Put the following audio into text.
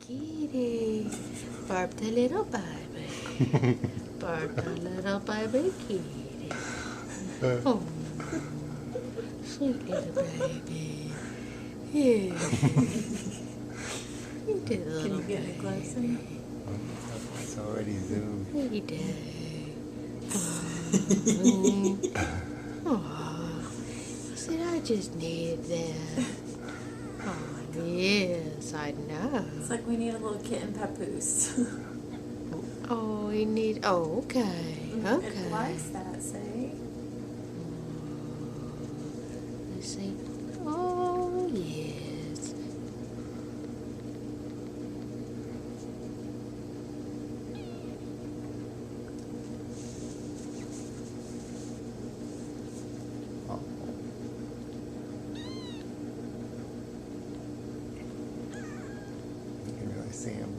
kitty. Barb the little baby. Barb the little baby kitty. Oh, sweet little baby. Yeah. You did a Can little you get it closer? baby. It's already zoomed. You did. Oh, I said I just need that. Oh, yes, I know. It's like we need a little kitten papoose. Oh, we need. Oh, okay. It Okay. likes that, see? Let's see. Oh, yes. Oh. You can really see him.